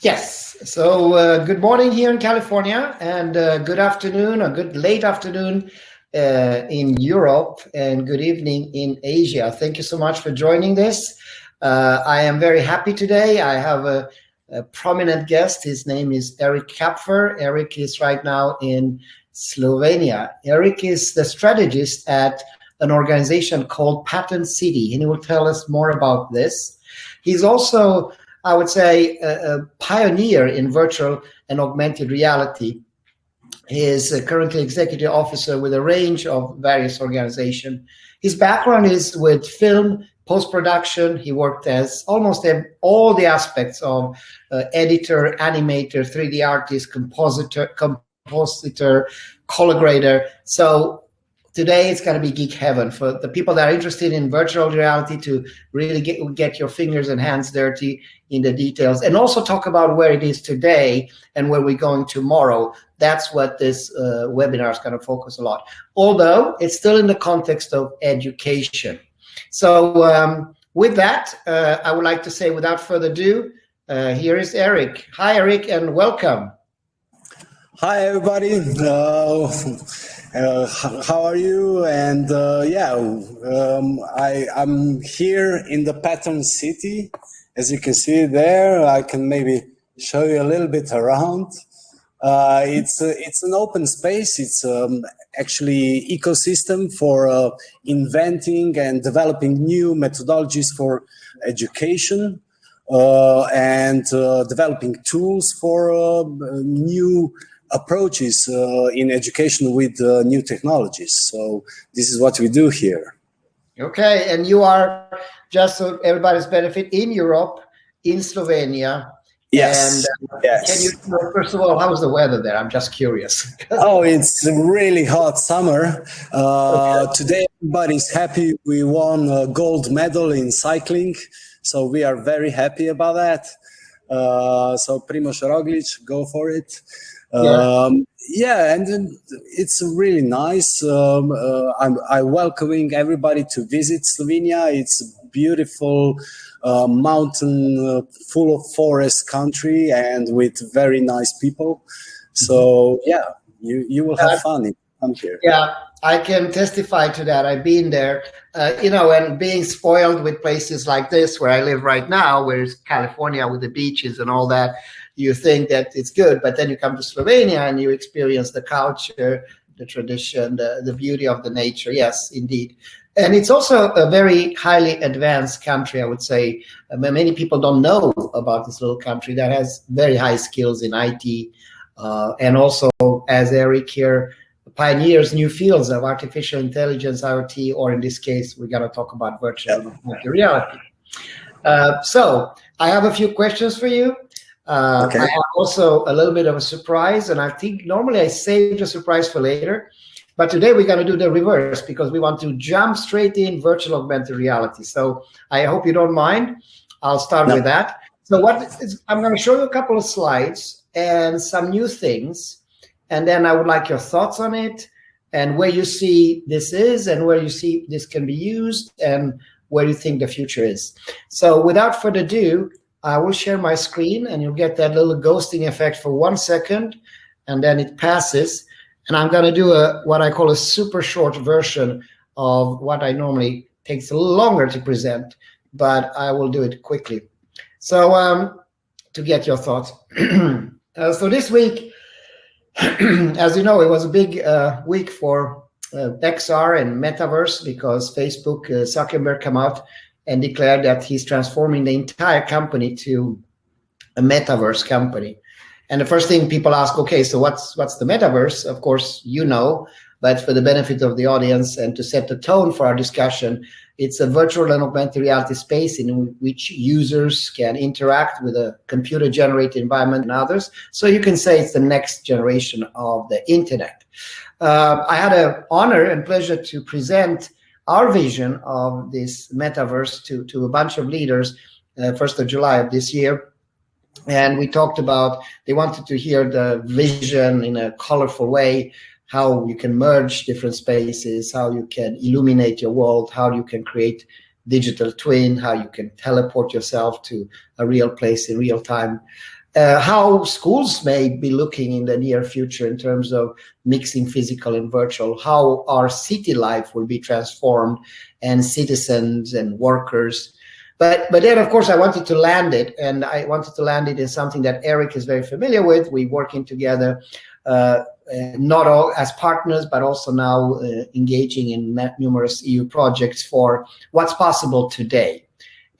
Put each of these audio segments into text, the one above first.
Yes. So good morning here in California, and good afternoon or good late afternoon in Europe, and good evening in Asia. Thank you so much for joining this. I am very happy today. I have a prominent guest. His name is Erik Kapfer. Erik is right now in Slovenia. Erik is the strategist at an organization called Pattern City, and he will tell us more about this. He's also, I would say, a pioneer in virtual and augmented reality. He is currently executive officer with a range of various organizations. His background is with film, post-production. He worked as almost all the aspects of editor, animator, 3D artist, compositor, color grader. So today it's going to be geek heaven for the people that are interested in virtual reality to really get your fingers and hands dirty in the details, and also talk about where it is today and where we're going tomorrow. That's what this webinar is going to focus a lot, although it's still in the context of education. So with that, I would like to say, without further ado, here is Erik. Hi, Erik, and welcome. Hi, everybody. How are you? And I'm here in the Pattern City. As you can see there, I can maybe show you a little bit around. It's an open space. It's actually ecosystem for inventing and developing new methodologies for education and developing tools for new approaches in education with new technologies. So this is what we do here. Okay, and you are, just so everybody's benefit, in Europe, in Slovenia. Yes. And yes. Can you, first of all, how's the weather there? I'm just curious. Oh, it's a really hot summer. Today, everybody's happy. We won a gold medal in cycling, so we are very happy about that. So Primož Roglič, go for it. And it's really nice. I'm welcoming everybody to visit Slovenia. It's a beautiful mountain, full of forest country, and with very nice people. So you will have fun if you come here. Yeah, I can testify to that. I've been there, and being spoiled with places like this where I live right now, where it's California with the beaches and all that. You think that it's good, but then you come to Slovenia and you experience the culture, the tradition, the beauty of the nature. Yes, indeed. And it's also a very highly advanced country, I would say. Many people don't know about this little country that has very high skills in IT. And also, as Erik here pioneers new fields of artificial intelligence, IoT, or in this case, we're going to talk about virtual reality. So I have a few questions for you. Okay. I have also a little bit of a surprise, and I think normally I save the surprise for later, but today we're going to do the reverse because we want to jump straight in virtual augmented reality. So I hope you don't mind. I'll start with that. So I'm going to show you a couple of slides and some new things, and then I would like your thoughts on it and where you see this is and where you see this can be used and where you think the future is. So without further ado, I will share my screen, and you'll get that little ghosting effect for 1 second, and then it passes. And I'm going to do what I call a super short version of what I normally takes a little longer to present, but I will do it quickly. So to get your thoughts. So this week, as you know, it was a big week for XR and Metaverse because Facebook, Zuckerberg came out and declared that he's transforming the entire company to a metaverse company. And the first thing people ask, okay, so what's the metaverse? Of course, but for the benefit of the audience and to set the tone for our discussion, it's a virtual and augmented reality space in which users can interact with a computer-generated environment and others. So you can say it's the next generation of the internet. I had an honor and pleasure to present our vision of this metaverse to a bunch of leaders 1st of July of this year. And we talked about, they wanted to hear the vision in a colorful way, how you can merge different spaces, how you can illuminate your world, how you can create digital twin, how you can teleport yourself to a real place in real time. how schools may be looking in the near future in terms of mixing physical and virtual, how our city life will be transformed, and citizens and workers. But then, of course, I wanted to land it, and I wanted to land it in something that Erik is very familiar with. We're working together, not all as partners, but also now engaging in numerous EU projects for what's possible today,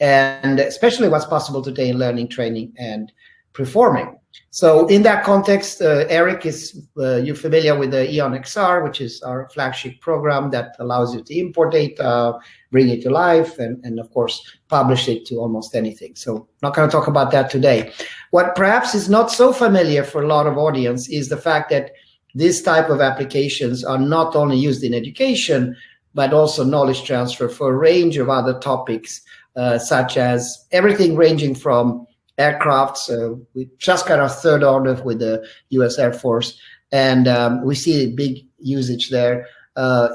and especially what's possible today in learning, training, and performing. So in that context, Erik, is you familiar with the EON XR, which is our flagship program that allows you to import data, bring it to life, and of course, publish it to almost anything. So not going to talk about that today. What perhaps is not so familiar for a lot of audience is the fact that this type of applications are not only used in education, but also knowledge transfer for a range of other topics, such as everything ranging from aircrafts. We just got our third order with the US Air Force, and we see big usage there.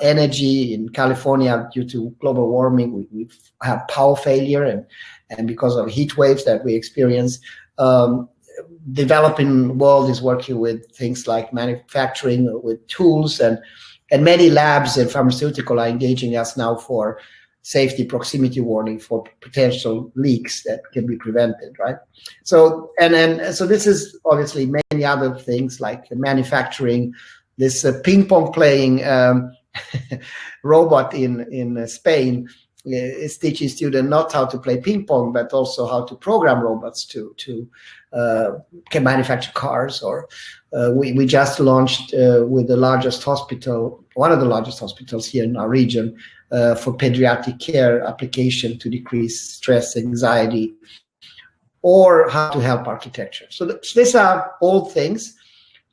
Energy in California due to global warming, we have power failure, and because of heat waves that we experience. Developing world is working with things like manufacturing with tools, and many labs and pharmaceutical are engaging us now for safety proximity warning for potential leaks that can be prevented, right? So so this is obviously many other things like manufacturing. This ping pong playing robot in Spain is teaching students not how to play ping pong, but also how to program robots to can manufacture cars. Or we just launched with the largest hospital, one of the largest hospitals here in our region, for pediatric care application to decrease stress, anxiety, or how to help architecture. So these are old things,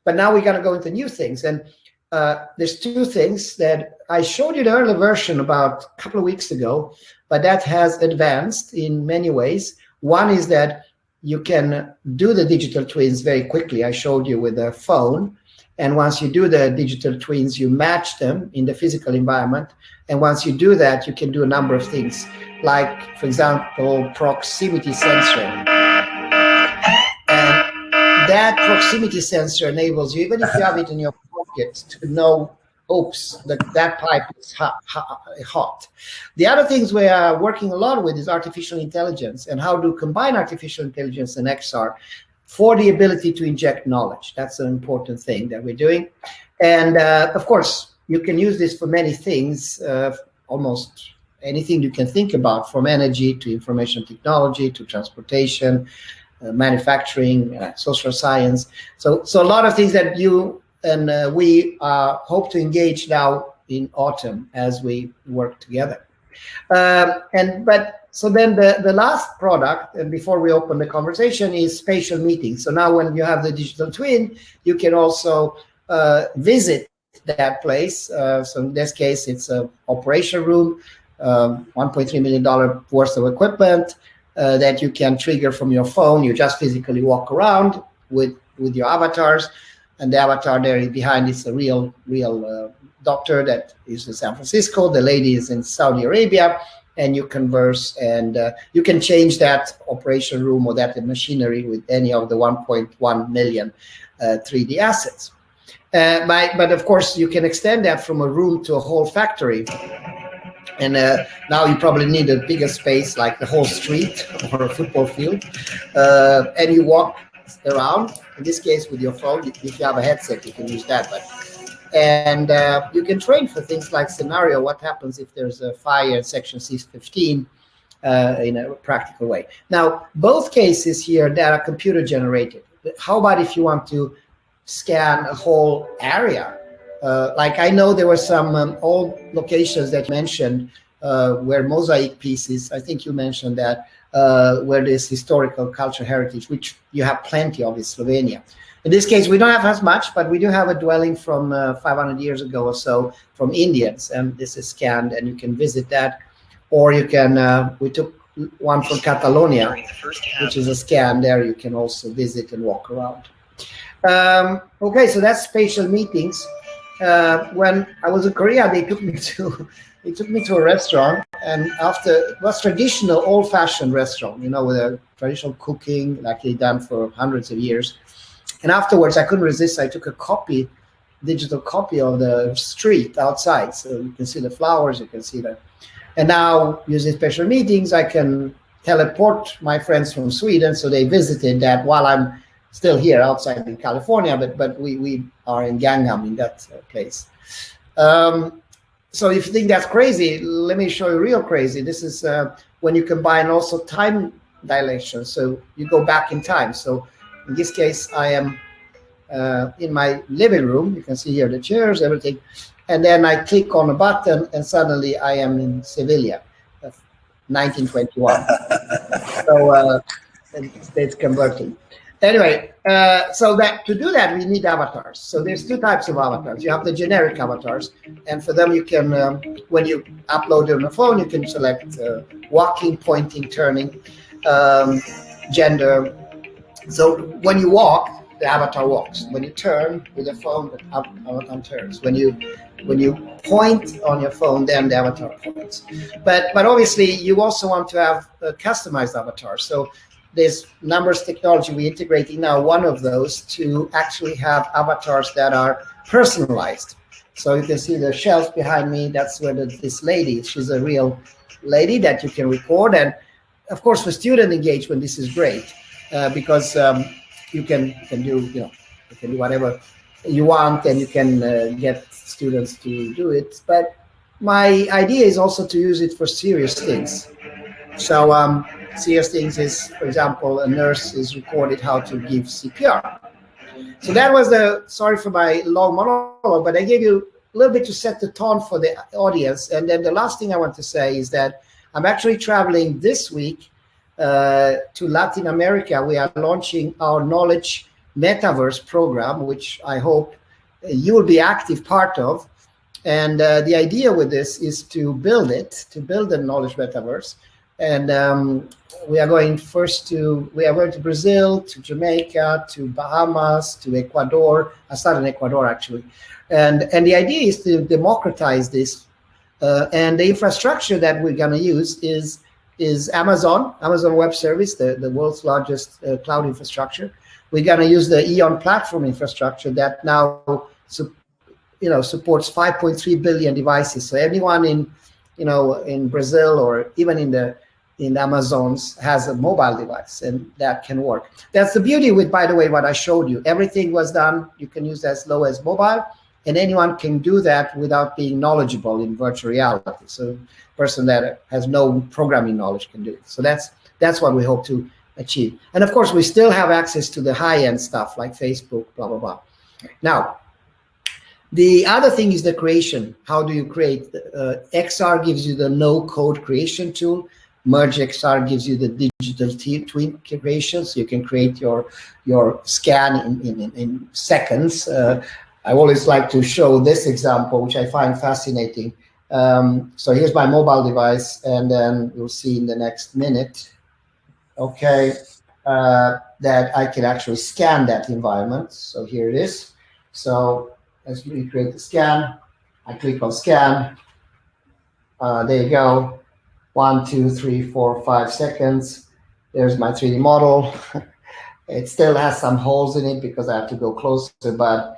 but now we're going to go into new things. And there's two things that I showed you the early version about a couple of weeks ago, but that has advanced in many ways. One is that you can do the digital twins very quickly. I showed you with a phone. And once you do the digital twins, you match them in the physical environment. And once you do that, you can do a number of things, like, for example, proximity sensing. And that proximity sensor enables you, even if you have it in your pocket, to know, oops, that pipe is hot. The other things we are working a lot with is artificial intelligence, and how to combine artificial intelligence and XR for the ability to inject knowledge. That's an important thing that we're doing. And of course, you can use this for many things, almost anything you can think about, from energy to information technology to transportation, manufacturing, social science. So a lot of things that you and we hope to engage now in autumn as we work together. So then the last product, and before we open the conversation, is Spatial Meetings. So now when you have the digital twin, you can also visit that place. So in this case, it's an operation room, $1.3 million worth of equipment that you can trigger from your phone. You just physically walk around with your avatars, and the avatar there behind is a real doctor that is in San Francisco. The lady is in Saudi Arabia, and you converse, and you can change that operation room or that machinery with any of the 1.1 million 3D assets. But of course, you can extend that from a room to a whole factory. And now you probably need a bigger space, like the whole street or a football field. And you walk around, in this case with your phone. If you have a headset, you can use that. And you can train for things like scenario, what happens if there's a fire in section C15 in a practical way. Now, both cases here that are computer generated. How about if you want to scan a whole area? Like I know there were some old locations that you mentioned where mosaic pieces, I think you mentioned that, where there's historical cultural heritage, which you have plenty of in Slovenia. In this case, we don't have as much, but we do have a dwelling from 500 years ago or so from Indians, and this is scanned, and you can visit that. Or you can, we took one from Catalonia, which is a scan there. You can also visit and walk around. Okay, so that's Spatial Meetings. when I was in Korea, they took me to a restaurant, and after it was traditional old-fashioned restaurant, you know, with a traditional cooking like they done for hundreds of years. And afterwards, I couldn't resist. I took a digital copy of the street outside, so you can see the flowers, you can see the. And now using Spatial Meetings, I can teleport my friends from Sweden, so they visited that while I'm still here outside in California, but we are in Gangnam, in that place. So if you think that's crazy, let me show you real crazy. This is when you combine also time dilation, so you go back in time. So in this case, I am in my living room. You can see here the chairs, everything. And then I click on a button, and suddenly I am in Sevilla, 1921. So it's converting. Anyway, so that to do that, we need avatars. So there's two types of avatars. You have the generic avatars, and for them you can, when you upload it on the phone, you can select walking, pointing, turning, gender. So when you walk, the avatar walks. When you turn with the phone, the avatar turns. When you point on your phone, then the avatar points. But obviously, you also want to have a customized avatar. So there's numbers technology we're integrating now, one of those, to actually have avatars that are personalized. So you can see the shelf behind me. That's where this lady, she's a real lady that you can record. And of course, for student engagement, this is great because you can do, you know, you can do whatever you want, and you can get students to do it. But my idea is also to use it for serious things. So serious things is, for example, a nurse is recorded how to give CPR. So that was sorry for my long monologue, but I gave you a little bit to set the tone for the audience. And then the last thing I want to say is that I'm actually traveling this week to Latin America. We are launching our Knowledge Metaverse program, which I hope you will be active part of. And the idea with this is to build the Knowledge Metaverse. And we are going to Brazil, to Jamaica, to Bahamas, to Ecuador. I started in Ecuador, actually. And the idea is to democratize this. And the infrastructure that we're going to use is Amazon Web Service, the world's largest cloud infrastructure. We're going to use the Eon platform infrastructure that now supports 5.3 billion devices. So anyone in Brazil or even in the Amazons has a mobile device, and that can work. That's the beauty with, by the way, what I showed you. Everything was done. You can use as low as mobile, and anyone can do that without being knowledgeable in virtual reality. So a person that has no programming knowledge can do it. So that's what we hope to achieve. And of course, we still have access to the high-end stuff like Facebook, blah, blah, blah. Now, the other thing is the creation. How do you create? XR gives you the no-code creation tool. Merge XR gives you the digital twin creation, so you can create your scan in seconds. I always like to show this example, which I find fascinating. So here's my mobile device, and then you'll see in the next minute, okay, that I can actually scan that environment. So here it is. So as we create the scan, I click on scan. There you go. 1, 2, 3, 4, 5 seconds. There's my 3D model. It still has some holes in it because I have to go closer. But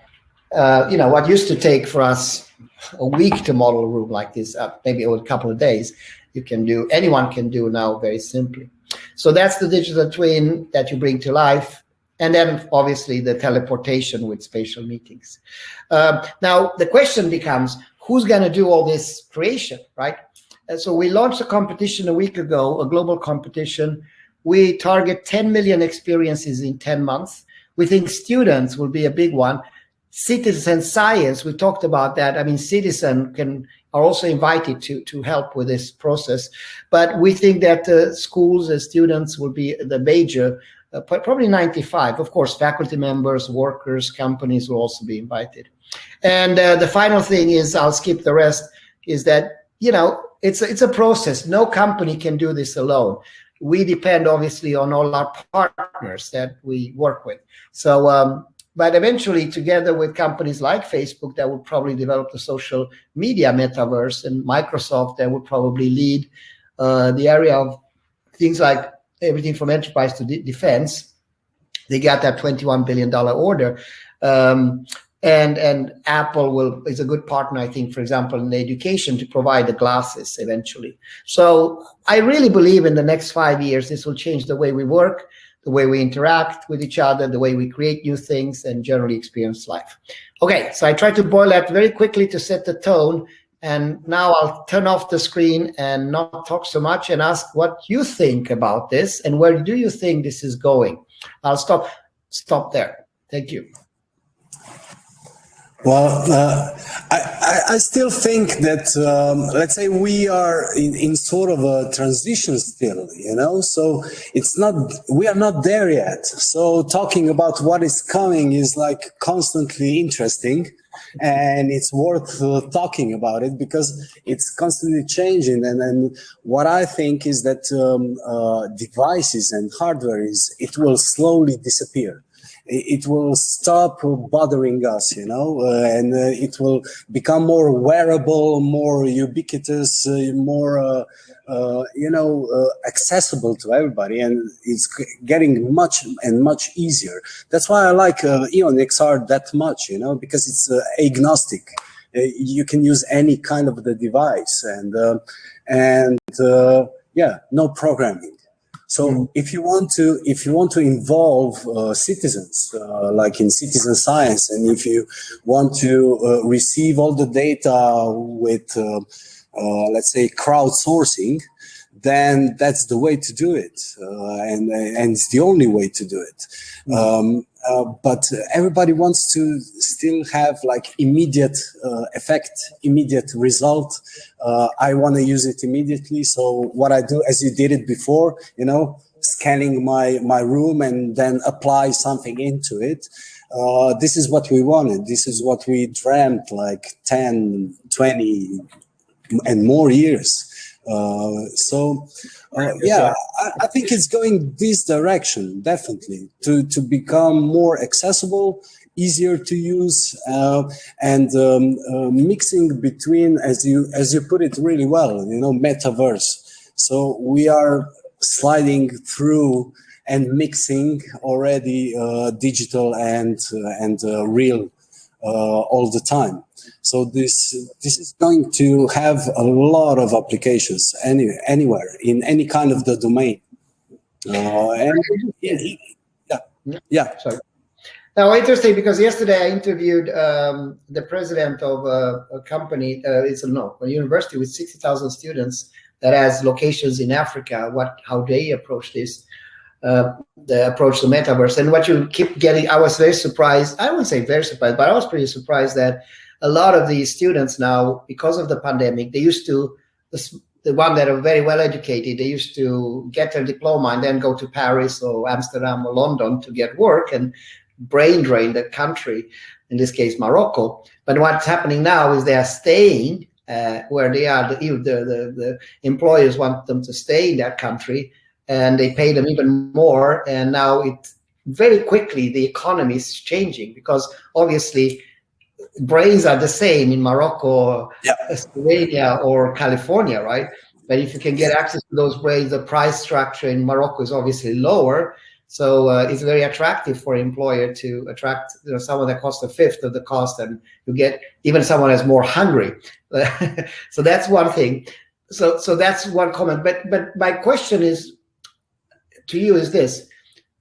what used to take for us a week to model a room like this, maybe over a couple of days, anyone can do now very simply. So that's the digital twin that you bring to life. And then obviously the teleportation with spatial meetings. Now the question becomes, who's going to do all this creation, right? So we launched a competition a week ago, a global competition. We target 10 million experiences in 10 months. We think students will be a big one. Citizen science, we talked about that. I mean, citizens are also invited to help with this process. But we think that schools and students will be the major, probably 95. Of course, faculty members, workers, companies will also be invited. And the final thing is, I'll skip the rest, is that, it's a process. No company can do this alone. We depend obviously on all our partners that we work with. So But eventually, together with companies like Facebook that will probably develop the social media metaverse, and Microsoft that will probably lead the area of things like everything from enterprise to defense. They got that $21 billion order. And Apple is a good partner, I think, for example, in education to provide the glasses eventually. So I really believe in the next 5 years, this will change the way we work, the way we interact with each other, the way we create new things and generally experience life. Okay, so I tried to boil that very quickly to set the tone. And now I'll turn off the screen and not talk so much and ask what you think about this and where do you think this is going? I'll stop there. Thank you. Well, I still think that, let's say we are in sort of a transition still, you know, so we are not there yet. So talking about what is coming is like constantly interesting, and it's worth talking about it because it's constantly changing. And what I think is that devices and hardware it will slowly disappear. It will stop bothering us, you know, and it will become more wearable, more ubiquitous, more, accessible to everybody. And it's getting much and much easier. That's why I like Ion XR that much, you know, because it's agnostic. You can use any kind of the device and no programming. So if you want to involve citizens, like in citizen science, and if you want to receive all the data with, let's say, crowdsourcing, then that's the way to do it, and it's the only way to do it. But everybody wants to still have like immediate effect, immediate result. I want to use it immediately. So what I do, as you did it before, you know, scanning my room and then apply something into it. This is what we wanted. This is what we dreamt like 10, 20 and more years. I think it's going this direction, definitely, to become more accessible, easier to use, and mixing between, as you put it really well, you know, metaverse. So we are sliding through and mixing already digital and real all the time. So this is going to have a lot of applications anywhere in any kind of the domain. Sorry. Now, interesting, because yesterday I interviewed the president of a company. It's a university with 60,000 students that has locations in Africa. How they approach this. The approach to metaverse, and what you keep getting. I was very surprised. I wouldn't say very surprised, but I was pretty surprised that a lot of these students now, because of the pandemic, they used to, the one that are very well educated, they used to get their diploma and then go to Paris or Amsterdam or London to get work and brain drain the country, in this case Morocco. But what's happening now is they are staying where they are. The employers want them to stay in that country, and they pay them even more. And now very quickly the economy is changing, because obviously brains are the same in Morocco, Slovenia, or California, right? But if you can get access to those brains, the price structure in Morocco is obviously lower. So it's very attractive for an employer to attract someone that costs a fifth of the cost, and you get even someone that's more hungry. So that's one thing. So that's one comment. But my question is to you is this: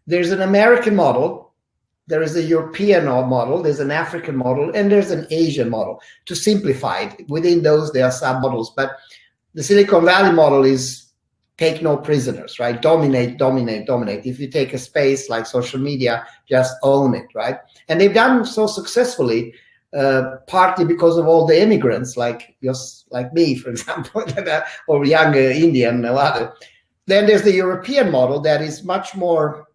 there's an American model, there is a European model, there's an African model, and there's an Asian model. To simplify it, within those there are sub-models, but the Silicon Valley model is take no prisoners, right? Dominate, dominate, dominate. If you take a space like social media, just own it, right? And they've done so successfully, partly because of all the immigrants, like me, for example, or younger Indian or other. Then there's the European model that is much more,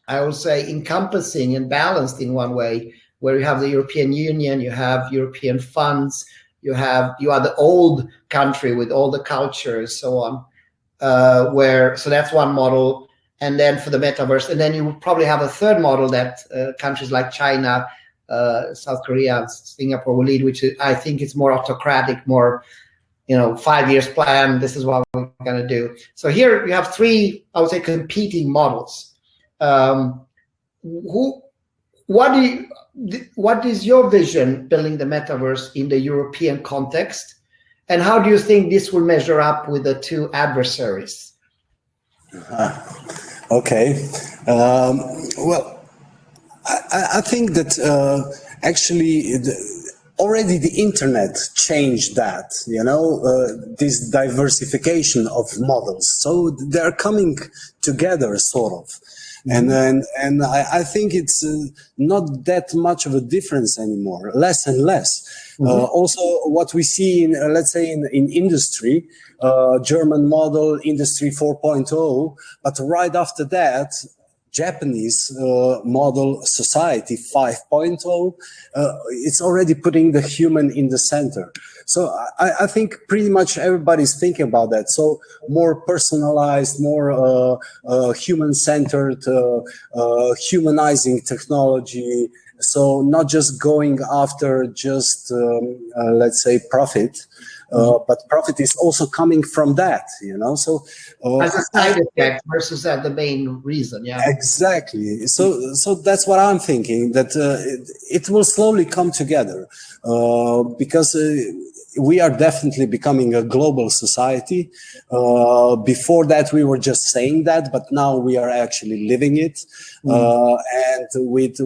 I would say, encompassing and balanced in one way, where you have the European Union, you have European funds, you are the old country with all the cultures, so on. So that's one model. and then for the metaverse, and then you will probably have a third model that countries like China, South Korea, and Singapore will lead, which I think is more autocratic, more 5 years plan. This is what we're going to do. So here you have three, I would say, competing models. What is your vision building the metaverse in the European context, and how do you think this will measure up with the two adversaries? Okay. Well, I think that actually already the internet changed that, this diversification of models. So they're coming together, sort of. And I think it's not that much of a difference anymore, less and less. Also, what we see in, let's say, in industry, German model, Industry 4.0, but right after that, Japanese model, Society 5.0, it's already putting the human in the center. So I think pretty much everybody's thinking about that. So more personalized, more human-centered, humanizing technology. So not just going after just, let's say, profit, but profit is also coming from that, So as a side effect versus the main reason, yeah. Exactly. So that's what I'm thinking, that it will slowly come together because we are definitely becoming a global society. Before that, we were just saying that, but now we are actually living it. And with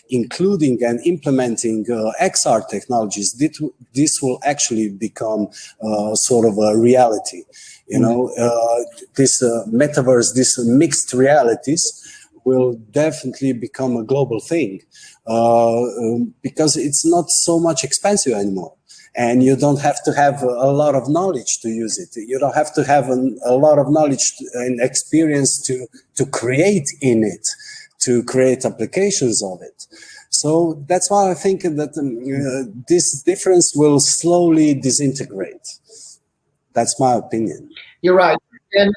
including and implementing XR technologies, this will actually become sort of a reality. This metaverse, this mixed realities will definitely become a global thing because it's not so much expensive anymore. And you don't have to have a lot of knowledge to use it. You don't have to have a lot of knowledge and experience to create in it, to create applications of it. So that's why I think that this difference will slowly disintegrate. That's my opinion. You're right. And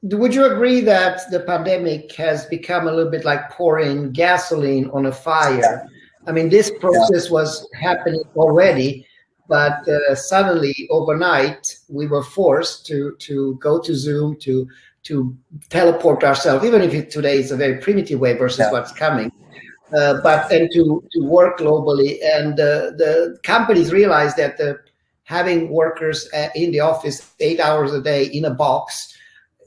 would you agree that the pandemic has become a little bit like pouring gasoline on a fire? I mean, this process was happening already, but suddenly overnight we were forced to go to Zoom, to teleport ourselves, even if today is a very primitive way versus what's coming, but to work globally. And the companies realized that having workers in the office 8 hours a day in a box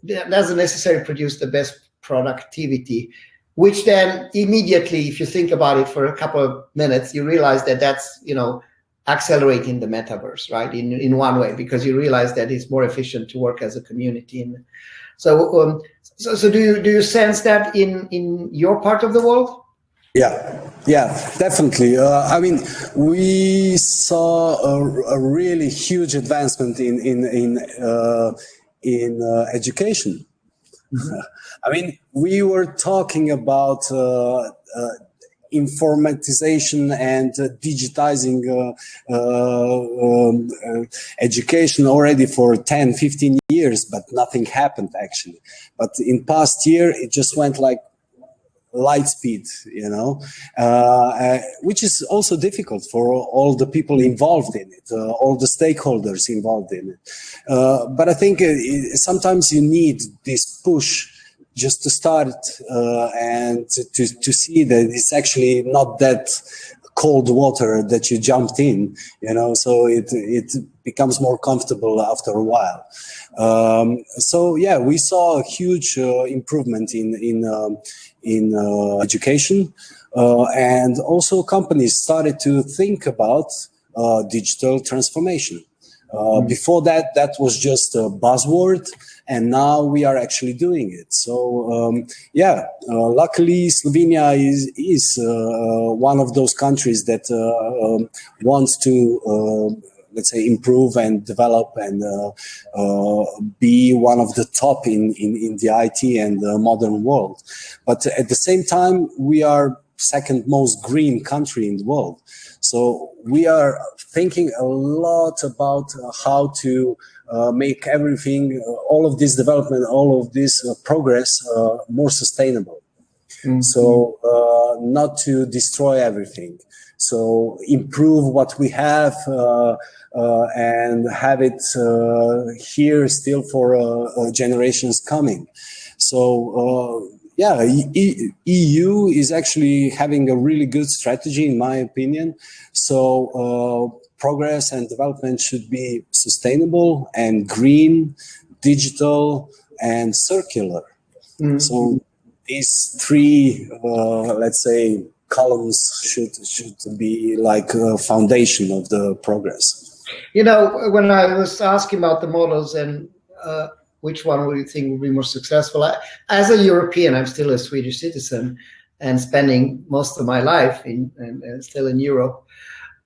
doesn't necessarily produce the best productivity, which then immediately, if you think about it for a couple of minutes, you realize that that's, accelerating the metaverse, right? In one way, because you realize that it's more efficient to work as a community. And so do you sense that in your part of the world? Yeah, definitely. I mean, we saw a really huge advancement in education. I mean, we were talking about informatization and digitizing education already for 10, 15 years, but nothing happened actually. But in past year, it just went like light speed, which is also difficult for all the people involved in it, all the stakeholders involved in it. But I think sometimes you need this push just to start and to see that it's actually not that cold water that you jumped in, so it becomes more comfortable after a while. So yeah, we saw a huge improvement in education, and also companies started to think about digital transformation. Before that was just a buzzword, and now we are actually doing it. So luckily Slovenia is one of those countries that wants to let's say improve and develop and be one of the top in the IT and the modern world. But at the same time, we are second most green country in the world. So we are thinking a lot about how to make everything, all of this development, all of this progress more sustainable. Mm-hmm. So not to destroy everything. So improve what we have and have it here still for generations coming. So yeah, EU is actually having a really good strategy, in my opinion. So progress and development should be sustainable and green, digital, and circular. Mm-hmm. So these three, let's say, columns should be like a foundation of the progress. You know, when I was asking about the models and which one would you think would be more successful, as a European, I'm still a Swedish citizen and spending most of my life still in Europe,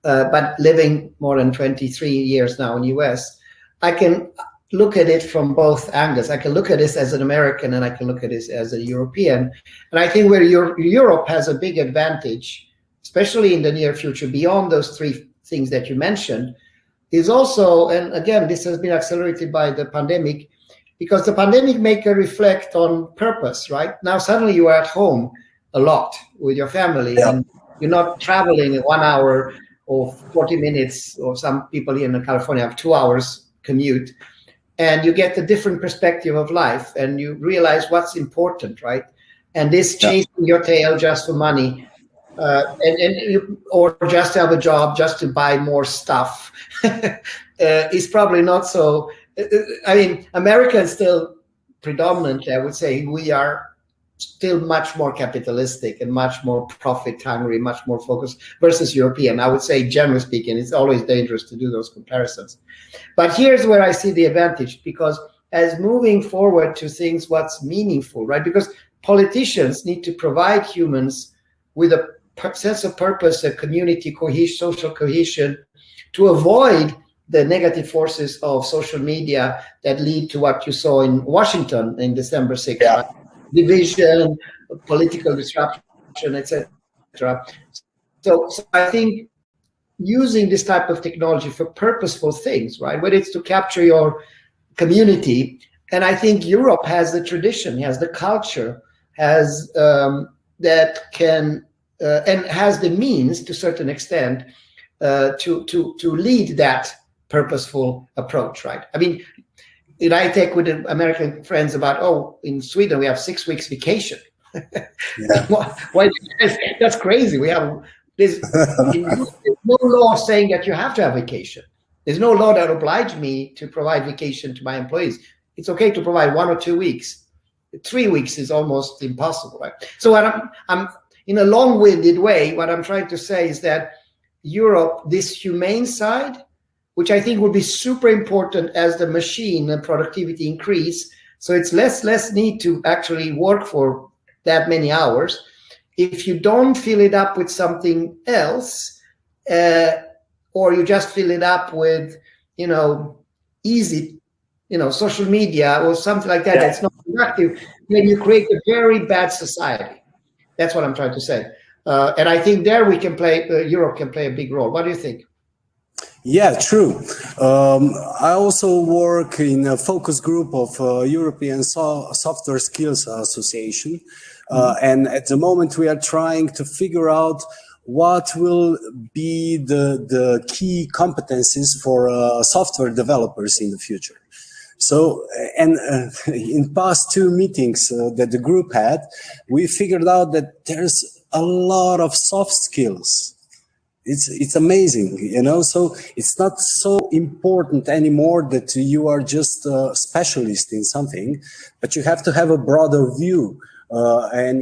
but living more than 23 years now in the US, I can look at it from both angles. I can look at this as an American and I can look at this as a European. And I think where Europe has a big advantage, especially in the near future, beyond those three things that you mentioned, is also, and again, this has been accelerated by the pandemic, because the pandemic make a reflect on purpose, right? Now suddenly you are at home a lot with your family, yeah, and you're not traveling 1 hour or 40 minutes, or some people here in California have 2 hours commute. And you get a different perspective of life and you realize what's important, right? And this chasing your tail just for money or just to have a job, just to buy more stuff is probably not so. I mean, America is still predominantly, I would say, we are still much more capitalistic and much more profit hungry, much more focused versus European. I would say, generally speaking, it's always dangerous to do those comparisons. But here's where I see the advantage, because as moving forward to things what's meaningful, right? Because politicians need to provide humans with a sense of purpose, a community cohesion, social cohesion, to avoid the negative forces of social media that lead to what you saw in Washington in December 6th, yeah, right? Division, political disruption, etc. So I think using this type of technology for purposeful things, right? Whether it's to capture your community, and I think Europe has the tradition, has the culture, has that can and has the means to a certain extent to lead that purposeful approach, right? I mean, I take with the American friends about, oh, in Sweden we have 6 weeks vacation. Yeah. Why? That's crazy. We have there's no law saying that you have to have vacation. There's no law that obliges me to provide vacation to my employees. It's okay to provide 1 or 2 weeks. 3 weeks is almost impossible, right? So what I'm in a long-winded way, what I'm trying to say is that Europe, this humane side, which I think will be super important as the machine and productivity increase. So it's less need to actually work for that many hours. If you don't fill it up with something else, or you just fill it up with, easy, social media or something like that, that's not productive, then you create a very bad society. That's what I'm trying to say. And I think there we can play, Europe can play a big role. What do you think? Yeah, true. I also work in a focus group of European Software Skills Association. And at the moment we are trying to figure out what will be the key competencies for software developers in the future. So, and in past 2 meetings that the group had, we figured out that there's a lot of soft skills. It's amazing, so it's not so important anymore that you are just a specialist in something, but you have to have a broader view. And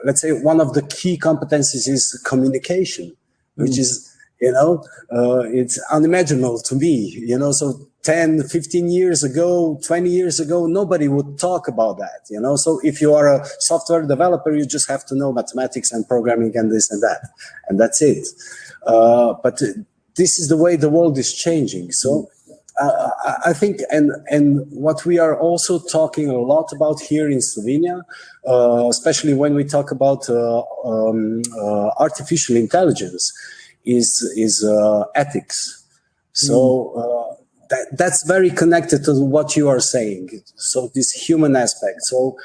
let's say one of the key competencies is communication, which is, it's unimaginable to me, so 10, 15 years ago, 20 years ago, nobody would talk about that, so if you are a software developer, you just have to know mathematics and programming and this and that, and that's it. But this is the way the world is changing. So I think, and what we are also talking a lot about here in Slovenia, especially when we talk about artificial intelligence, is ethics. So that's very connected to what you are saying. So this human aspect. So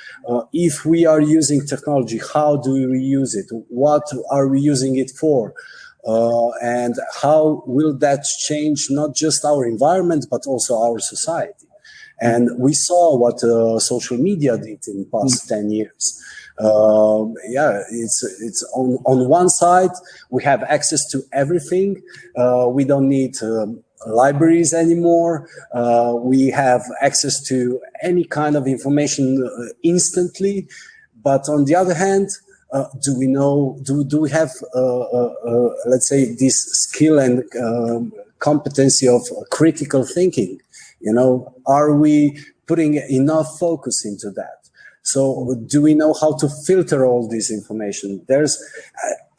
if we are using technology, how do we use it? What are we using it for? And how will that change not just our environment, but also our society? And we saw what social media did in the past 10 years. It's on one side, we have access to everything. We don't need libraries anymore. We have access to any kind of information instantly. But on the other hand, do we know, do we have, let's say, this skill and competency of critical thinking? You know, are we putting enough focus into that? So do we know how to filter all this information?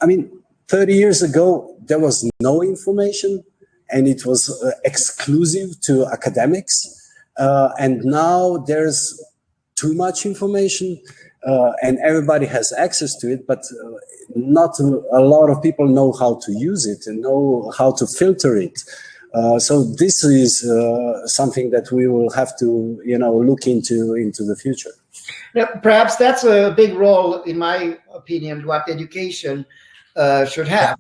I mean, 30 years ago, there was no information and it was exclusive to academics. And now there's too much information. And everybody has access to it, but not a lot of people know how to use it and know how to filter it. So this is something that we will have to, look into the future. Now, perhaps that's a big role, in my opinion, what education should have.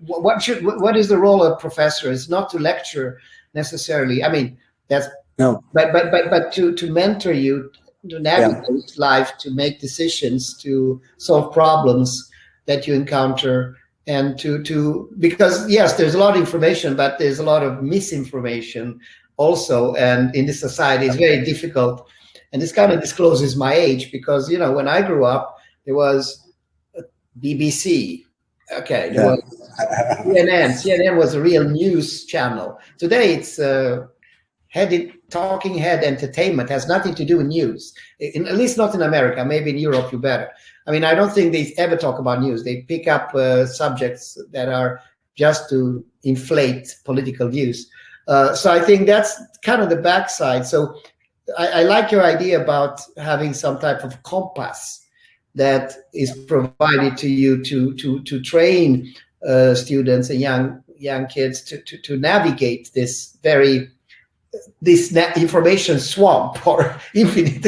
What is the role of professors? Not to lecture necessarily. I mean, that's no, but to mentor you, to navigate life, to make decisions, to solve problems that you encounter, and because yes, there's a lot of information, but there's a lot of misinformation also, and in this society it's very difficult. And this kind of discloses my age, because when I grew up, there was BBC, there was CNN was a real news channel. Today it's talking head entertainment, has nothing to do with news, at least not in America. Maybe in Europe you better. I mean, I don't think they ever talk about news. They pick up subjects that are just to inflate political views. So I think that's kind of the backside. So I like your idea about having some type of compass that is provided to you to train students and young kids to navigate this information swamp, or infinite,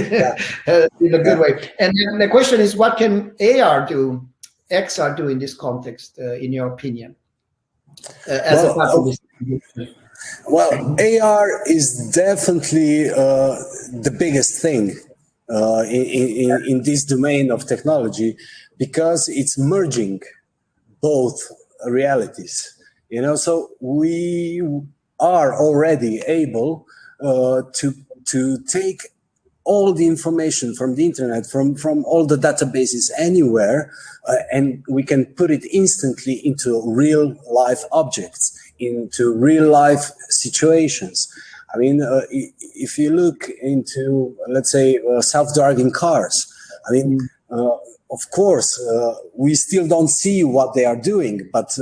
in a good way. And then the question is, what can AR do, XR do in this context, in your opinion, as a part of this? Well, AR is definitely the biggest thing in this domain of technology, because it's merging both realities. So we are already able to take all the information from the internet, from all the databases anywhere, and we can put it instantly into real life objects, into real life situations. I mean, if you look into, let's say, self-driving cars, I mean, of course, we still don't see what they are doing, but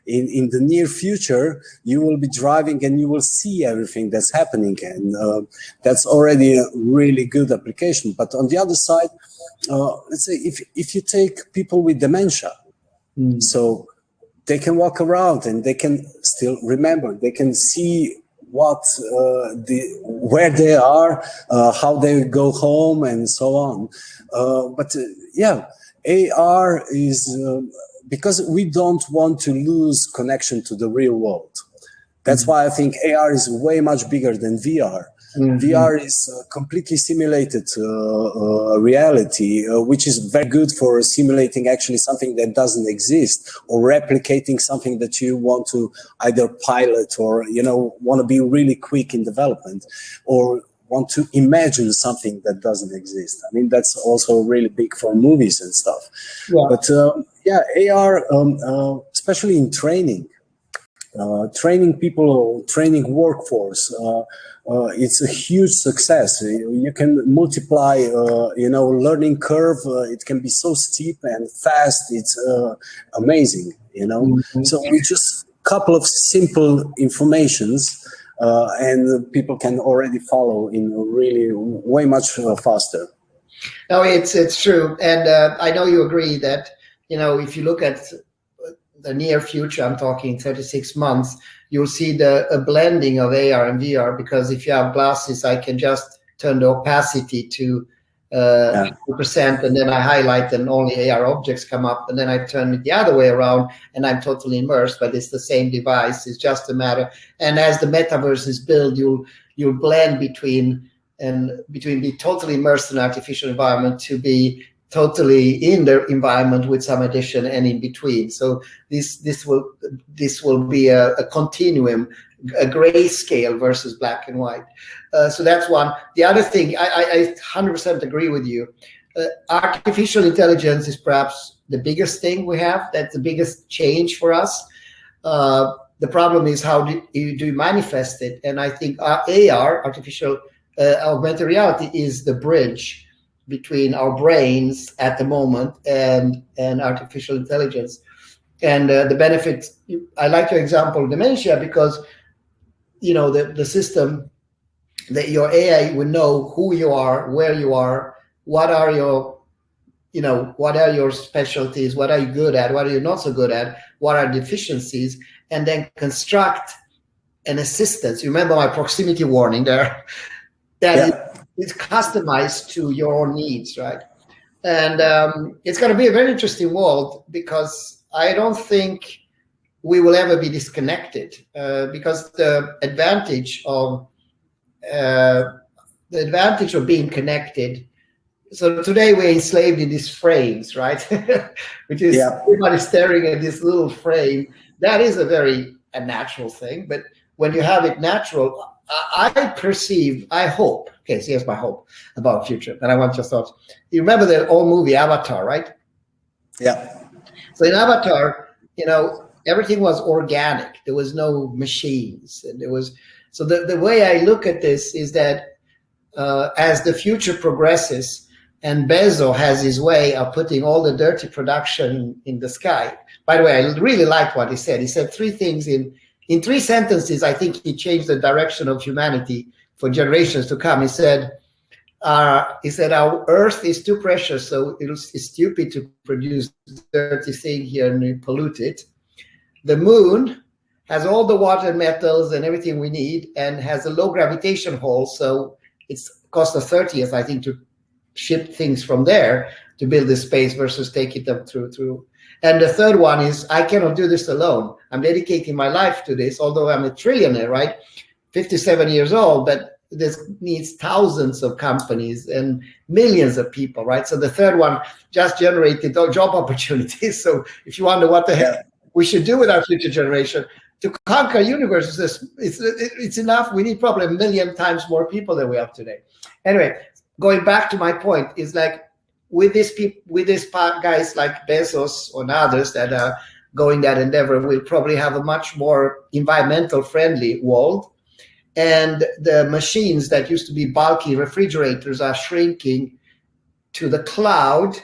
in the near future, you will be driving and you will see everything that's happening. And that's already a really good application. But on the other side, let's say if you take people with dementia, so they can walk around and they can still remember, they can see where they are, how they go home, and so on. But AR is because we don't want to lose connection to the real world. That's why I think AR is way much bigger than VR. VR is completely simulated reality, which is very good for simulating actually something that doesn't exist, or replicating something that you want to either pilot, or want to be really quick in development, or want to imagine something that doesn't exist. I mean, that's also really big for movies and stuff. But AR, especially in training people, training workforce, it's a huge success. You can multiply, learning curve. It can be so steep and fast. It's amazing, So with just a couple of simple informations, and people can already follow in really way much faster. No, it's true, and I know you agree that, you know, if you look at the near future, I'm talking 36 months, you'll see a blending of AR and VR, because if you have glasses, I can just turn the opacity to 2%, and then I highlight and only AR objects come up, and then I turn it the other way around and I'm totally immersed, but it's the same device. It's just a matter. And as the metaverse is built, you'll blend between being totally immersed in an artificial environment to be totally in the environment with some addition and in between. So this will be a continuum, a grayscale versus black and white. So that's one. The other thing, I 100% agree with you. Artificial intelligence is perhaps the biggest thing we have. That's the biggest change for us. The problem is, how do you manifest it? And I think AR, artificial augmented reality, is the bridge between our brains at the moment and artificial intelligence. And the benefits, I like your example of dementia, because, you know, the system, that your AI will know who you are, where you are, what are your, you know, what are your specialties, what are you good at, what are you not so good at, what are deficiencies, and then construct an assistance. You remember my proximity warning there? That is customized to your own needs, right? And it's going to be a very interesting world, because I don't think we will ever be disconnected, because the advantage of being connected. So today we're enslaved in these frames, right? Which is everybody staring at this little frame. That is a very unnatural thing. But when you have it natural, I perceive, I hope. Okay, so here's my hope about the future, and I want your thoughts. You remember the old movie Avatar, right? Yeah. So in Avatar, you know, everything was organic. There was no machines, and there was. So the way I look at this is that as the future progresses, and Bezos has his way of putting all the dirty production in the sky. By the way, I really like what he said. He said three things in 3 sentences. I think he changed the direction of humanity for generations to come. He said, our Earth is too precious, so it's stupid to produce dirty thing here and pollute it. The moon has all the water, metals, and everything we need, and has a low gravitation hole, so it's cost a 30th, I think, to ship things from there to build this space versus taking them through. And the third one is, I cannot do this alone. I'm dedicating my life to this, although I'm a trillionaire, right? 57 years old, but this needs thousands of companies and millions of people, right? So the third one just generated job opportunities. So if you wonder what the heck we should do with our future generation, to conquer universes, it's enough. We need probably 1 million times more people than we have today. Anyway, going back to my point, is like with these guys like Bezos or others that are going that endeavor, we'll probably have a much more environmental friendly world. And the machines that used to be bulky refrigerators are shrinking to the cloud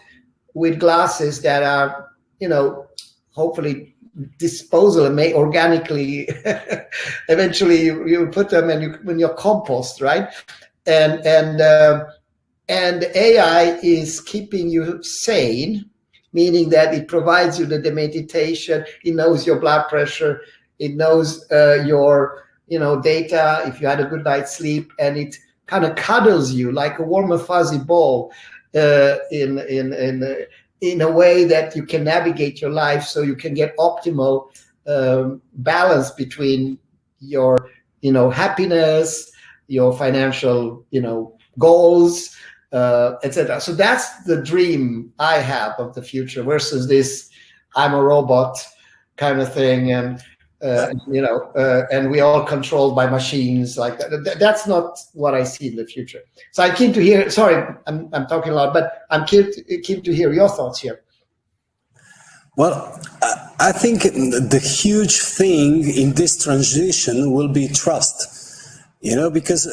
with glasses that are, you know, hopefully disposal and may organically eventually you put them in your compost, right? And AI is keeping you sane, meaning that it provides you the meditation. It knows your blood pressure, it knows your data, if you had a good night's sleep, and it kind of cuddles you like a warm and fuzzy ball in a way that you can navigate your life, so you can get optimal balance between your happiness, your financial goals, etc. So that's the dream I have of the future versus this I'm a robot kind of thing, and and we all controlled by machines like that. That's not what I see in the future. So I'm keen to hear. Sorry, I'm talking a lot, but I'm keen to hear your thoughts here. Well, I think the huge thing in this transition will be trust. Because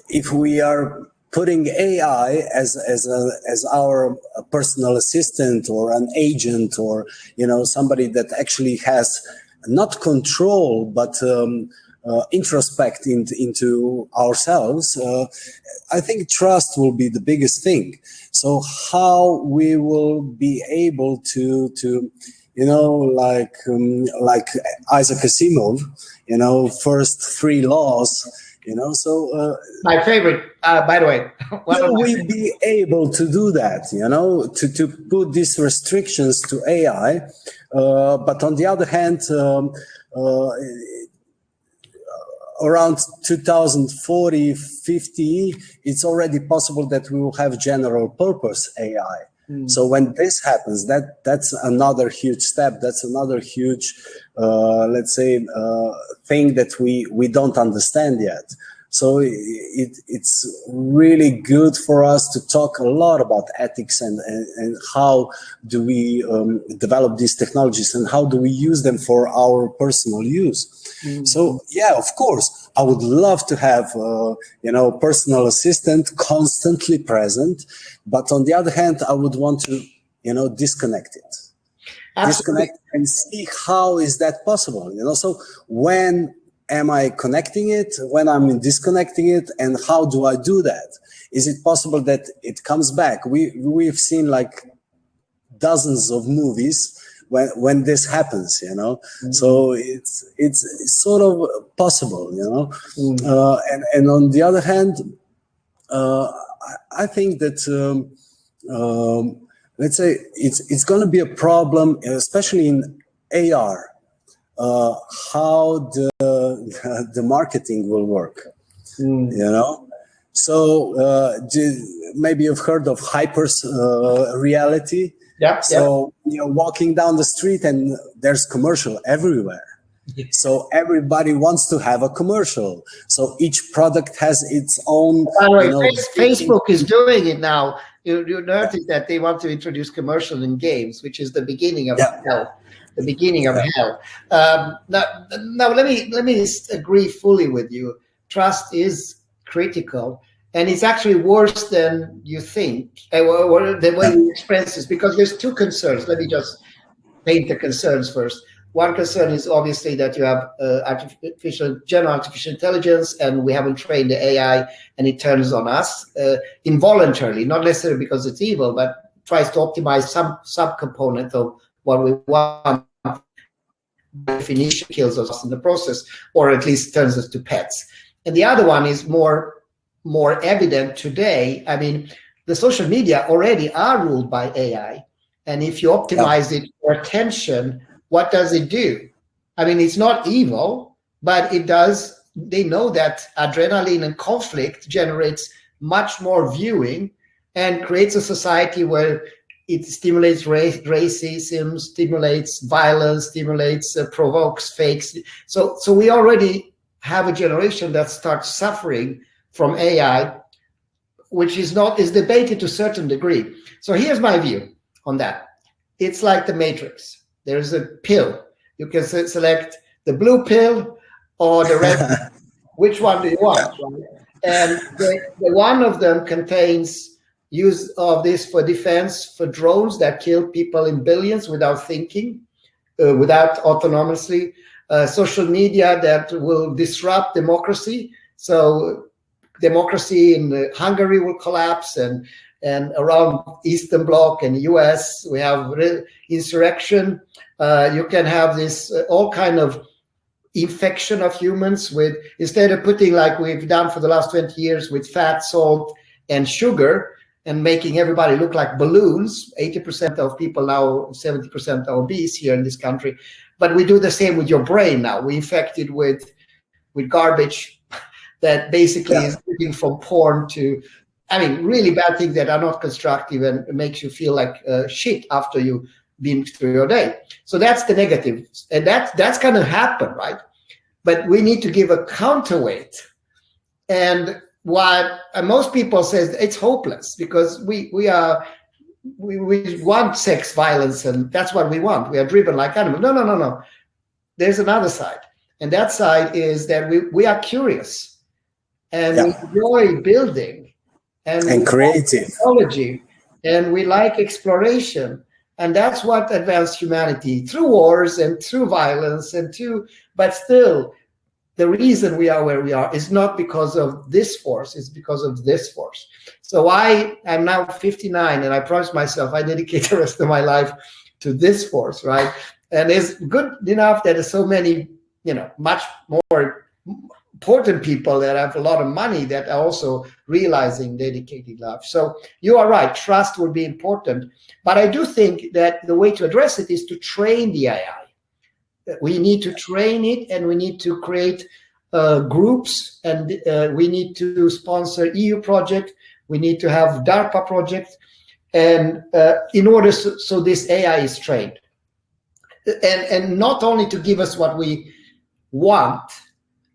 if we are putting AI as our personal assistant or an agent, or somebody that actually has not control, but introspect into ourselves, I think trust will be the biggest thing. So how we will be able to like Isaac Asimov, first three laws, so my favorite, by the way. Will we be able to do that, to put these restrictions to AI? But on the other hand, around 2040, 50, it's already possible that we will have general purpose AI. So when this happens, that's another huge step. That's another huge, let's say, thing that we don't understand yet. So it's really good for us to talk a lot about ethics and how do we develop these technologies and how do we use them for our personal use. So yeah, of course, I would love to have personal assistant constantly present, but on the other hand, I would want to disconnect it. Absolutely. Disconnect and see how is that possible. So when am I connecting it, when I'm disconnecting it, and how do I do that? Is it possible that it comes back? We've seen like dozens of movies when this happens, So it's sort of possible, and on the other hand, I think that let's say it's going to be a problem, especially in AR. How the marketing will work, So maybe you've heard of hyper reality. Yeah. So you're walking down the street and there's commercial everywhere. So everybody wants to have a commercial. So each product has its own. By the way, Facebook is doing it now. You notice that they want to introduce commercial in games, which is the beginning of hell. The beginning of hell. Now let me agree fully with you. Trust is critical, and it's actually worse than you think, or the way you express this, because there's two concerns. Let me just paint the concerns first. One concern is obviously that you have general artificial intelligence, and we haven't trained the AI, and it turns on us involuntarily, not necessarily because it's evil, but tries to optimize some subcomponent of what we want. By definition, kills us in the process, or at least turns us to pets. And the other one is more evident today. I mean, the social media already are ruled by AI, and if you optimize it for attention, what does it do? I mean, it's not evil, but it does. They know that adrenaline and conflict generates much more viewing and creates a society where it stimulates racism, stimulates violence, provokes fakes. So we already have a generation that starts suffering from AI, which is debated to a certain degree. So here's my view on that. It's like the Matrix. There's a pill. You can select the blue pill or the red. Which one do you want? Right? And the one of them contains use of this for defense, for drones that kill people in billions without thinking, without autonomously. Social media that will disrupt democracy. So democracy in Hungary will collapse, and around Eastern Bloc and US, we have insurrection. You can have this all kind of infection of humans with, instead of putting like we've done for the last 20 years with fat, salt, and sugar, and making everybody look like balloons. 80% of people now, 70% are obese here in this country. But we do the same with your brain now. We infect it with garbage that basically is moving from porn to, I mean, really bad things that are not constructive and makes you feel like shit after you've been through your day. So that's the negative. And that's going to happen, right? But we need to give a counterweight. And what most people say, it's hopeless, because we want sex violence, and that's what we want. We are driven like animals. No. There's another side. And that side is that we are curious, and we enjoy building and creative technology, and we like exploration. And that's what advanced humanity, through wars and through violence but still, the reason we are where we are is not because of this force, it's because of this force. So I am now 59, and I promised myself I dedicate the rest of my life to this force, right? And it's good enough that there's so many, much more important people that have a lot of money that are also realizing dedicating life. So you are right, trust will be important. But I do think that the way to address it is to train the AI. We need to train it, and we need to create groups, and we need to sponsor EU project. We need to have DARPA projects, and in order so this AI is trained, and not only to give us what we want,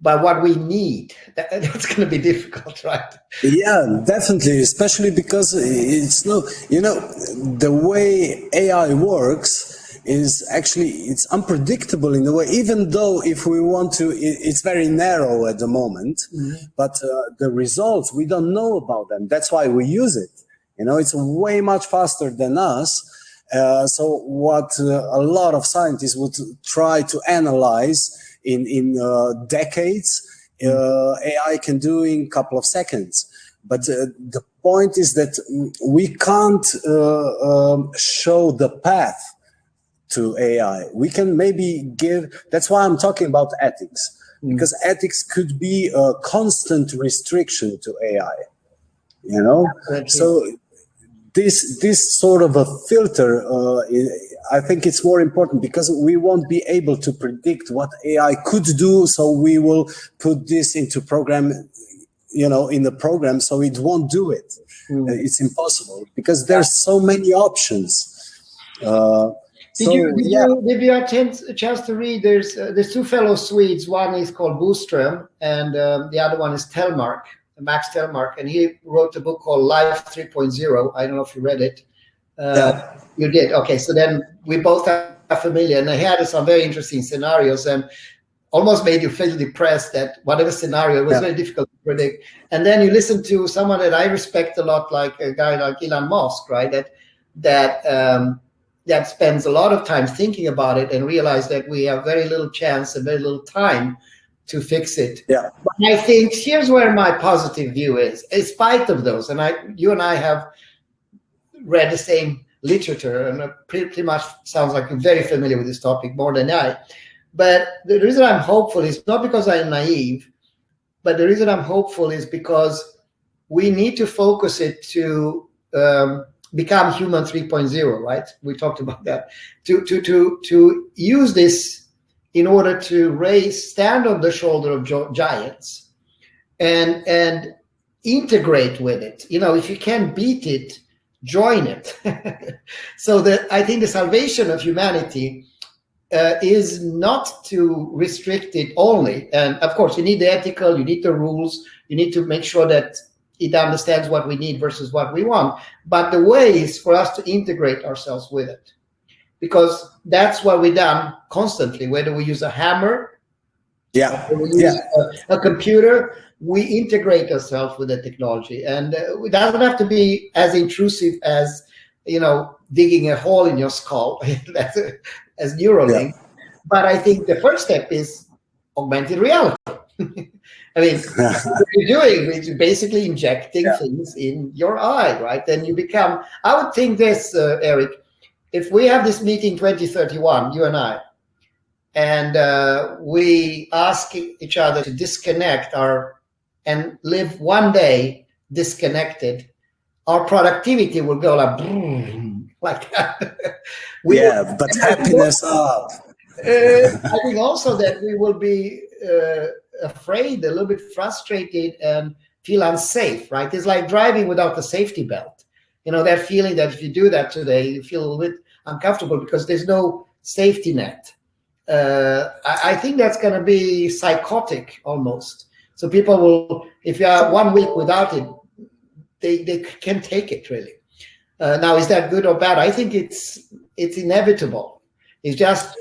but what we need. That's going to be difficult, right? Yeah, definitely, especially because it's the way AI works is actually, it's unpredictable in a way, even though if we want to, it's very narrow at the moment, but the results, we don't know about them. That's why we use it. It's way much faster than us. So what a lot of scientists would try to analyze in decades, AI can do in a couple of seconds. But the point is that we can't show the path to AI. We can maybe that's why I'm talking about ethics, because ethics could be a constant restriction to AI, So this sort of a filter, I think it's more important, because we won't be able to predict what AI could do, so we will put this into program, in the program, so it won't do it. It's impossible, because there's so many options. Did you have a chance to read? There's two fellow Swedes. One is called Boström, and the other one is Max Telmark, and he wrote a book called Life 3.0. I don't know if you read it. You did? Okay, so then we both are familiar, and he had some very interesting scenarios, and almost made you feel depressed that whatever scenario, it was very difficult to predict. And then you listen to someone that I respect a lot, like a guy like Elon Musk, right? That spends a lot of time thinking about it and realize that we have very little chance and very little time to fix it. Yeah. But I think here's where my positive view is. In spite of those, and you and I have read the same literature, and pretty much sounds like you're very familiar with this topic more than I. But the reason I'm hopeful is not because I'm naive, but the reason I'm hopeful is because we need to focus it to become human 3.0, right? We talked about that. To use this in order to stand on the shoulder of giants and integrate with it. If you can't beat it, join it. So that I think the salvation of humanity is not to restrict it only. And of course, you need the ethical, you need the rules, you need to make sure that it understands what we need versus what we want. But the way is for us to integrate ourselves with it, because that's what we've done constantly. Whether we use a hammer, or we use a computer, we integrate ourselves with the technology. And it doesn't have to be as intrusive as, digging a hole in your skull as Neuralink. But I think the first step is augmented reality. I mean, what you're doing is you're basically injecting things in your eye, right? Then you become, I would think this, Erik, if we have this meeting 2031, you and I, and we ask each other to disconnect and live one day disconnected, our productivity will go like that. But happiness up. I think also that we will be afraid, a little bit frustrated, and feel unsafe, right? It's like driving without the safety belt. That feeling that if you do that today, you feel a little bit uncomfortable because there's no safety net. I think that's going to be psychotic almost. So people will, if you are 1 week without it, they can't take it really. Now, is that good or bad? I think it's inevitable. It's just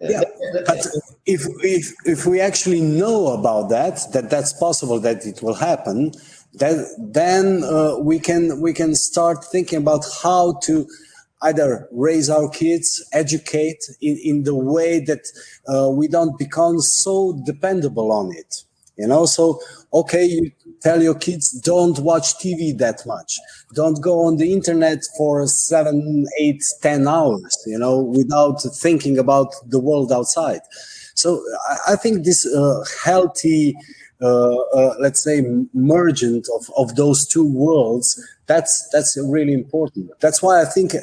but if we actually know about that's possible, that it will happen, then we can start thinking about how to either raise our kids, educate in the way that we don't become so dependable on it. So, okay, you tell your kids, don't watch TV that much. Don't go on the internet for 7, 8, 10 hours, without thinking about the world outside. So I think this healthy, let's say, mergent of those two worlds, that's really important. That's why I think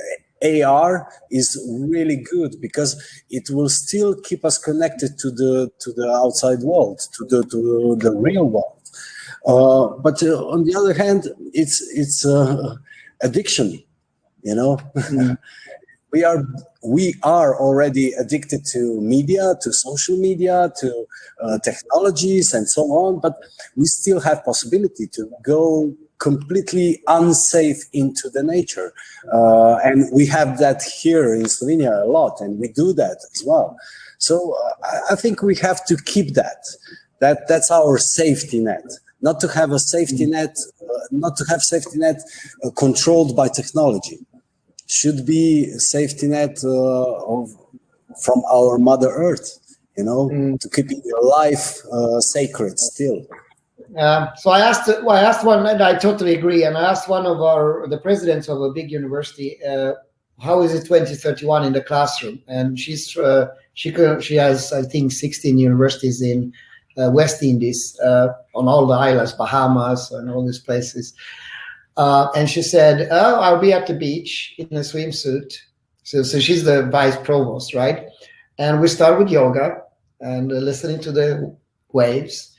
AR is really good, because it will still keep us connected to the outside world, to the real world. But on the other hand, it's addiction. Mm. We are already addicted to media, to social media, to technologies, and so on. But we still have possibility to go completely unsafe into the nature, and we have that here in Slovenia a lot, and we do that as well. So I think we have to keep that's our safety net. Not to have a safety net, controlled by technology. Should be a safety net from our Mother Earth, to keep your life sacred still. So I asked one, and I totally agree. And I asked one of the presidents of a big university, how is it 2031 in the classroom? And she has, I think, 16 universities in West Indies, on all the islands, Bahamas, and all these places. And she said, "Oh, I'll be at the beach in a swimsuit." So she's the vice provost, right? And we start with yoga and listening to the waves.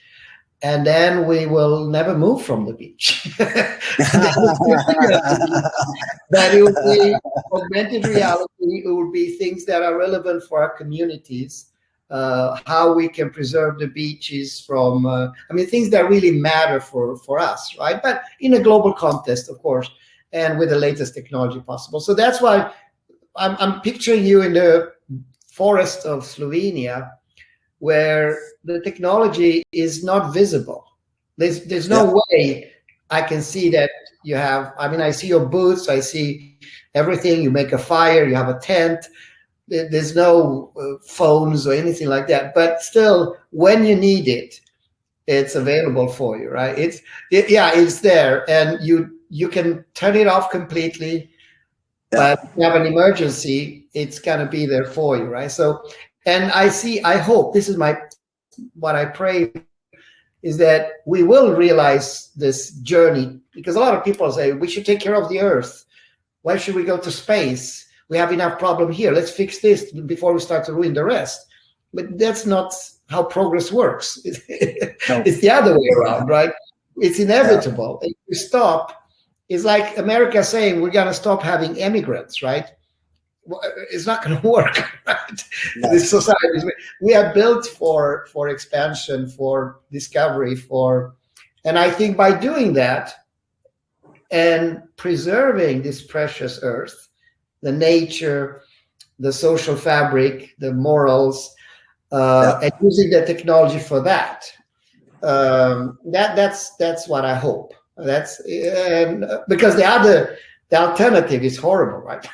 And then we will never move from the beach. That it will be augmented reality. It will be things that are relevant for our communities, how we can preserve the beaches from, things that really matter for us, right? But in a global context, of course, and with the latest technology possible. So that's why I'm picturing you in the forest of Slovenia, where the technology is not visible. There's no way I can see that you have, I see your boots, I see everything, you make a fire, you have a tent, there's no phones or anything like that, but still, when you need it, it's available for you, right? It's there, and you can turn it off completely, but if you have an emergency, it's gonna be there for you, right? So, and I hope, this is what I pray, is that we will realize this journey, because a lot of people say we should take care of the earth. Why should we go to space? We have enough problem here. Let's fix this before we start to ruin the rest. But that's not how progress works. It's the other way around, right? It's inevitable. If you stop, it's like America saying we're going to stop having immigrants, right? It's not going to work, right? No. This society, we are built for expansion, for discovery, and I think by doing that and preserving this precious earth, the nature, the social fabric, the morals, and using the technology for that, that's what I hope. That's because the alternative is horrible, right?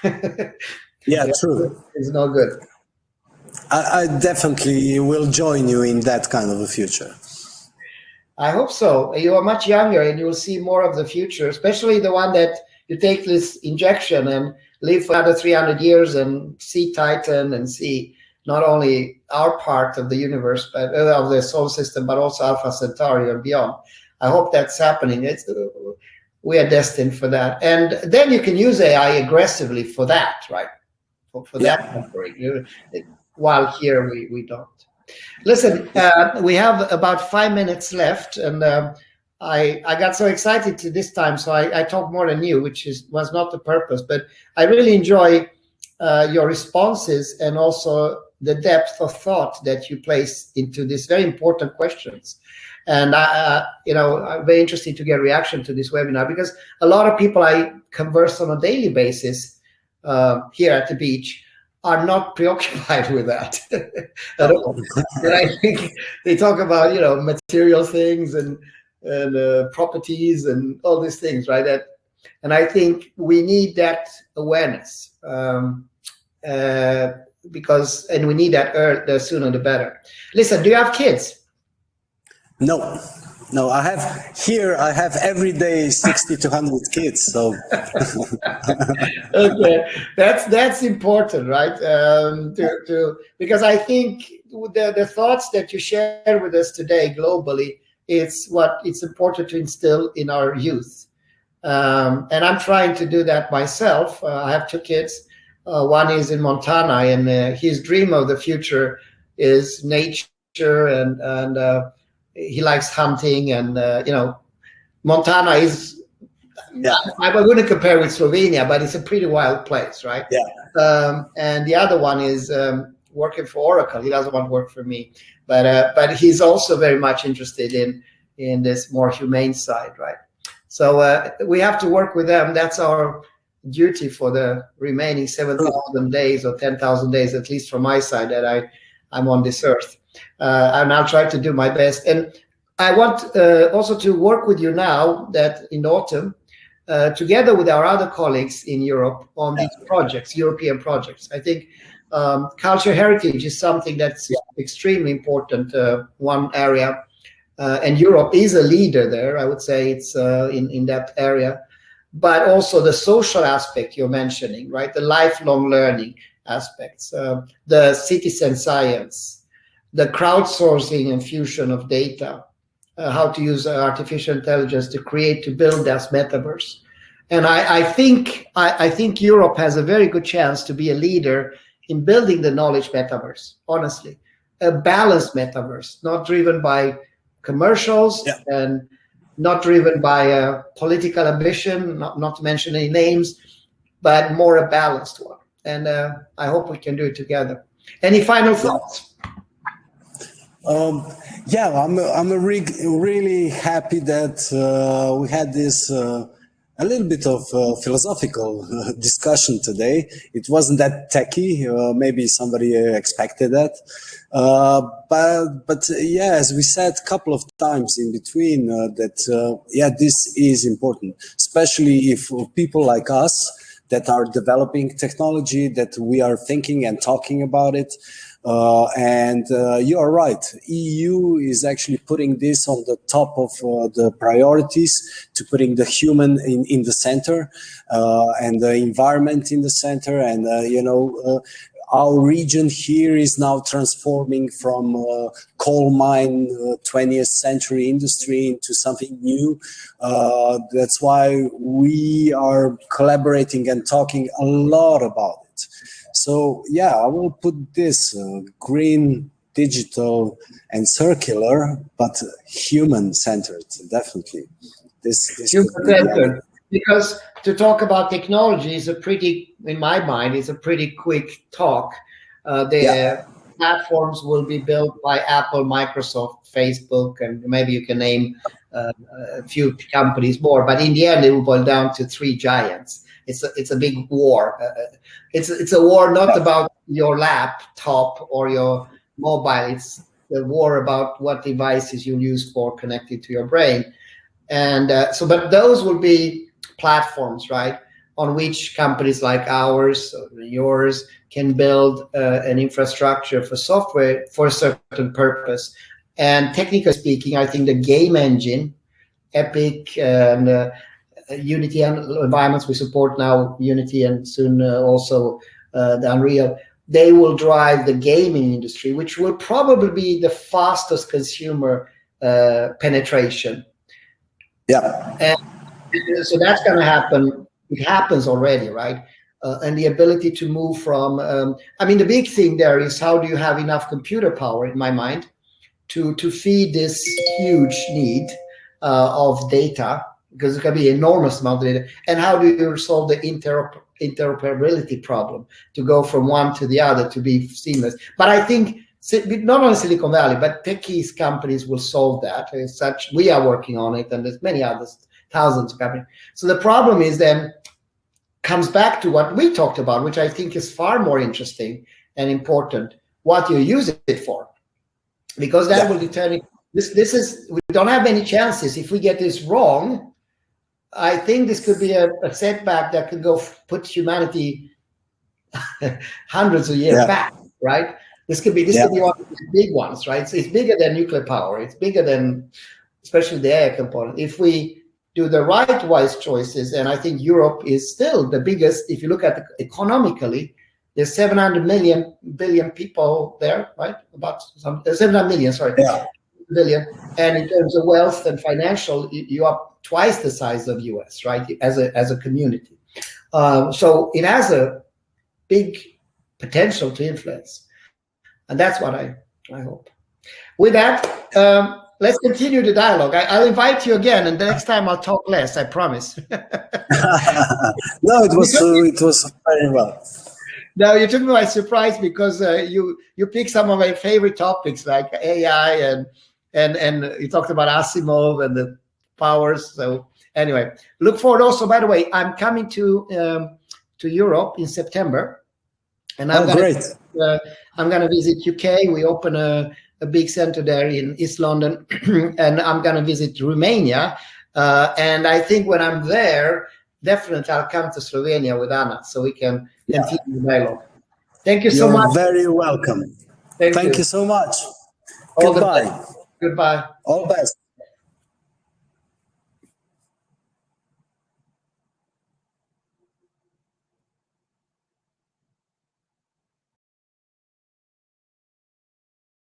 Yeah, true. It's not good. I definitely will join you in that kind of a future. I hope so. You are much younger, and you will see more of the future, especially the one that you take this injection and live for another 300 years and see Titan and see not only our part of the universe, but of the solar system, but also Alpha Centauri and beyond. I hope that's happening. We are destined for that. And then you can use AI aggressively for that, right? For that offering, while here we don't. Listen, we have about 5 minutes left, and I got so excited this time, so I talked more than you, which was not the purpose, but I really enjoy your responses and also the depth of thought that you place into these very important questions. And I'm very interested to get a reaction to this webinar, because a lot of people I converse on a daily basis here at the beach are not preoccupied with that at all. And I think they talk about material things and properties and all these things, right? That And I think we need that awareness, because we need that the sooner the better. Listen, do you have kids? No. No, I have every day 60 to 100 kids. So okay, that's important, right? Because I think the thoughts that you share with us today globally, it's important to instill in our youth, and I'm trying to do that myself. I have 2 kids. One is in Montana, and his dream of the future is nature, and he likes hunting, and Montana is, I wouldn't compare with Slovenia, but it's a pretty wild place, right? Yeah. And the other one is working for Oracle. He doesn't want to work for me, but he's also very much interested in this more humane side, right? So we have to work with them. That's our duty for the remaining 7,000 days or 10,000 days, at least from my side, that I'm on this earth. And I'll try to do my best. And I want also to work with you now that in autumn, together with our other colleagues in Europe on these projects, European projects. I think culture heritage is something that's extremely important, one area. And Europe is a leader there. I would say it's in that area. But also the social aspect you're mentioning, right? The lifelong learning aspects, the citizen science, the crowdsourcing and fusion of data, how to use artificial intelligence to build that metaverse. And I think Europe has a very good chance to be a leader in building the knowledge metaverse, honestly. A balanced metaverse, not driven by commercials and not driven by political ambition, not to mention any names, but more a balanced one. And I hope we can do it together. Any final thoughts? I'm really happy that we had this a little bit of philosophical discussion today. It wasn't that techy. Maybe somebody expected that. But as we said a couple of times in between, this is important, especially if people like us that are developing technology, that we are thinking and talking about it. You are right. EU is actually putting this on the top of the priorities, to putting the human in the center and the environment in the center. And, our region here is now transforming from coal mine 20th century industry into something new. That's why we are collaborating and talking a lot about it. So I will put this green, digital, and circular, but human-centered, definitely. This human-centered, because to talk about technology is in my mind, is a pretty quick talk. The platforms will be built by Apple, Microsoft, Facebook, and maybe you can name a few companies more. But in the end, it will boil down to 3 giants. It's a big war. It's a war not about your laptop or your mobile. It's the war about what devices you use for connected to your brain. And but those will be platforms, right, on which companies like ours or yours can build an infrastructure for software for a certain purpose. And technically speaking, I think the game engine, Epic and Unity and environments we support now, Unity and soon also the Unreal, they will drive the gaming industry, which will probably be the fastest consumer penetration. And so that's going to happen. It happens already, right? And the ability to move from, the big thing there is how do you have enough computer power, in my mind, to feed this huge need of data, because it can be enormous amount of data. And how do you solve the interoperability problem to go from one to the other to be seamless? But I think not only Silicon Valley, but techies companies will solve that. As such, we are working on it, and there's many others, thousands of companies. So the problem is then comes back to what we talked about, which I think is far more interesting and important, what you use it for, because that will determine. We don't have many chances. If we get this wrong, I think this could be a setback that could go put humanity hundreds of years back, right? This could be one of the big ones, right? So it's bigger than nuclear power. It's bigger than, especially the air component. If we do the right wise choices, and I think Europe is still the biggest. If you look at economically, there's 700 billion people there, right? About 700 million, sorry. Billion. And in terms of wealth and financial, you are twice the size of US, right? As a community. So it has a big potential to influence. And that's what I hope. With that, let's continue the dialogue. I'll invite you again, and the next time I'll talk less, I promise. No, it was very well. No, you took me by surprise because you picked some of my favorite topics like AI and you talked about Asimov and the powers. So anyway, look forward. Also, by the way, I'm coming to Europe in September, and I'm gonna visit UK. We open a big center there in East London, and I'm gonna visit Romania. And I think when I'm there, definitely I'll come to Slovenia with Anna so we can continue the dialogue. Thank you so much. You're very welcome. Thank you so much. All Goodbye. Goodbye. All the best.